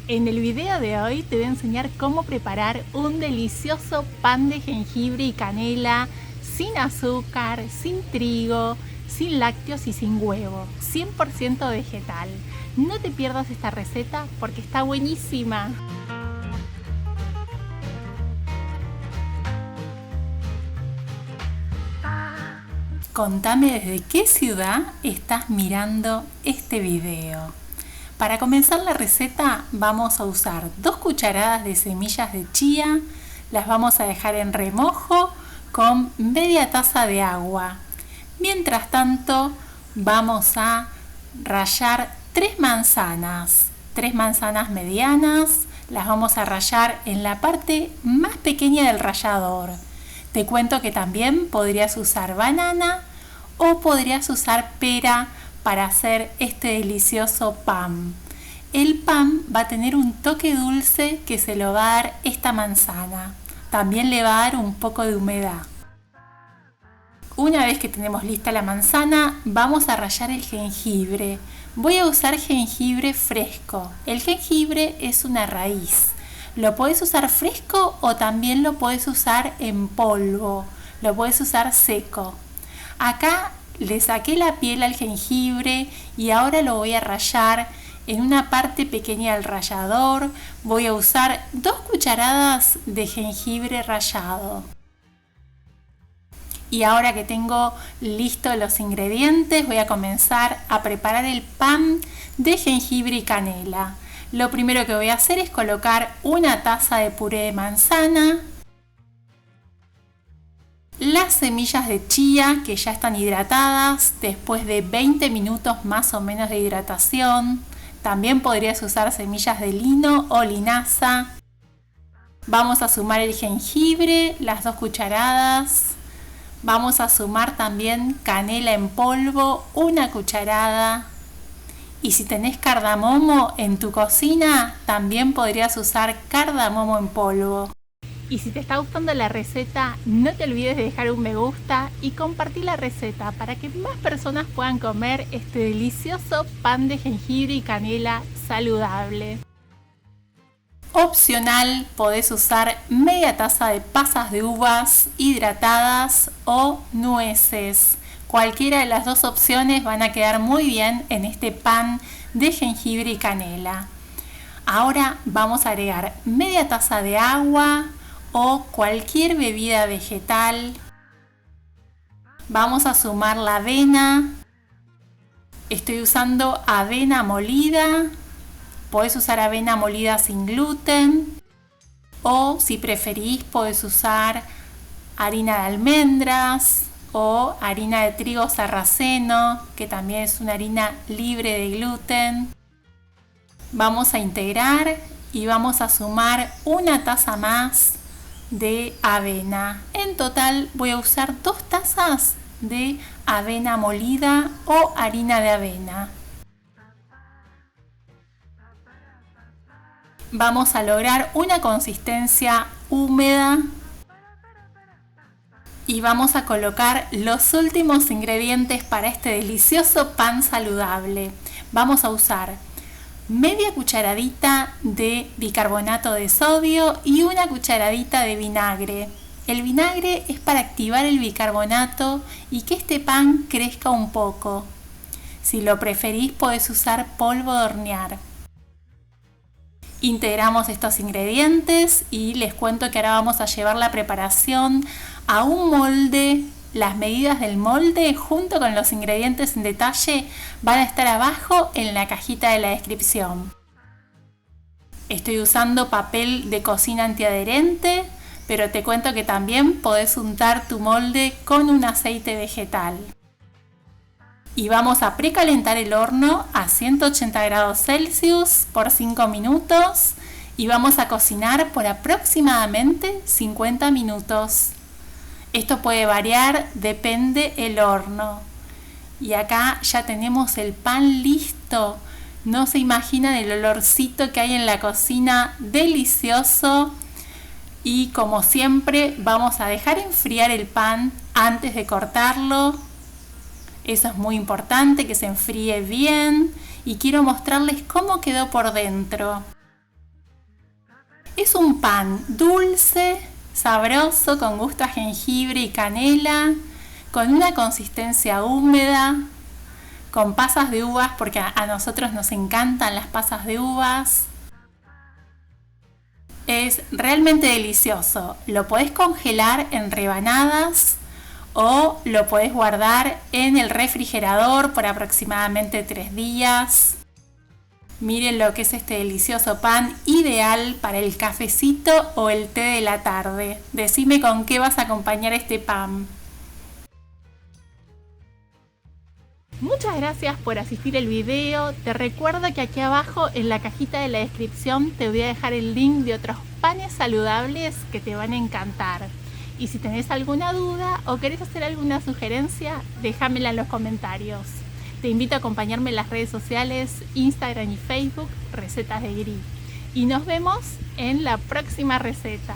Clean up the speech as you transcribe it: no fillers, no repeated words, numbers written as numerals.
En el video de hoy te voy a enseñar cómo preparar un delicioso pan de jengibre y canela sin azúcar, sin trigo, sin lácteos y sin huevo, 100% vegetal. No te pierdas esta receta porque está buenísima. Contame desde qué ciudad estás mirando este video. Para comenzar la receta vamos a usar 2 cucharadas de semillas de chía, las vamos a dejar en remojo con media taza de agua. Mientras tanto vamos a rallar 3 manzanas medianas, las vamos a rallar en la parte más pequeña del rallador. Te cuento que también podrías usar banana o podrías usar pera para hacer este delicioso pan. El pan va a tener un toque dulce que se lo va a dar esta manzana. También le va a dar un poco de humedad. Una vez que tenemos lista la manzana, vamos a rallar el jengibre. Voy a usar jengibre fresco. El jengibre es una raíz. Lo puedes usar fresco o también lo puedes usar en polvo. Lo puedes usar seco. Acá le saqué la piel al jengibre y ahora lo voy a rallar en una parte pequeña del rallador. Voy a usar 2 cucharadas de jengibre rallado. Y ahora que tengo listos los ingredientes, voy a comenzar a preparar el pan de jengibre y canela. Lo primero que voy a hacer es colocar una taza de puré de manzana, las semillas de chía que ya están hidratadas después de 20 minutos más o menos de hidratación. También podrías usar semillas de lino o linaza. Vamos a sumar el jengibre, las 2 cucharadas. Vamos a sumar también canela en polvo, 1 cucharada. Y si tenés cardamomo en tu cocina, también podrías usar cardamomo en polvo. Y si te está gustando la receta, no te olvides de dejar un me gusta y compartir la receta para que más personas puedan comer este delicioso pan de jengibre y canela saludable. Opcional, podés usar media taza de pasas de uvas hidratadas o nueces. Cualquiera de las 2 opciones van a quedar muy bien en este pan de jengibre y canela. Ahora vamos a agregar media taza de agua o cualquier bebida vegetal. Vamos a sumar la avena. Estoy usando avena molida. Podés usar avena molida sin gluten. O si preferís podés usar harina de almendras o harina de trigo sarraceno, que también es una harina libre de gluten. Vamos a integrar y vamos a sumar 1 taza más de avena. En total voy a usar 2 tazas de avena molida o harina de avena. Vamos a lograr una consistencia húmeda y vamos a colocar los últimos ingredientes para este delicioso pan saludable. Vamos a usar media cucharadita de bicarbonato de sodio y 1 cucharadita de vinagre. El vinagre es para activar el bicarbonato y que este pan crezca un poco. Si lo preferís podés usar polvo de hornear. Integramos estos ingredientes y les cuento que ahora vamos a llevar la preparación a un molde. Las medidas del molde junto con los ingredientes en detalle van a estar abajo en la cajita de la descripción. Estoy usando papel de cocina antiadherente, pero te cuento que también podés untar tu molde con un aceite vegetal. Y vamos a precalentar el horno a 180 grados Celsius por 5 minutos y vamos a cocinar por aproximadamente 50 minutos. Esto puede variar, depende el horno. Y acá ya tenemos el pan listo. No se imaginan el olorcito que hay en la cocina, delicioso. Y como siempre vamos a dejar enfriar el pan antes de cortarlo. Eso es muy importante, que se enfríe bien. Y quiero mostrarles cómo quedó por dentro. Es un pan dulce, sabroso, con gusto a jengibre y canela, con una consistencia húmeda, con pasas de uvas, porque a nosotros nos encantan las pasas de uvas. Es realmente delicioso. Lo podés congelar en rebanadas o lo podés guardar en el refrigerador por aproximadamente 3 días. Miren lo que es este delicioso pan, ideal para el cafecito o el té de la tarde. Decime con qué vas a acompañar este pan. Muchas gracias por asistir al video. Te recuerdo que aquí abajo en la cajita de la descripción te voy a dejar el link de otros panes saludables que te van a encantar. Y si tenés alguna duda o querés hacer alguna sugerencia, déjamela en los comentarios. Te invito a acompañarme en las redes sociales, Instagram y Facebook, Recetas de Gris. Y nos vemos en la próxima receta.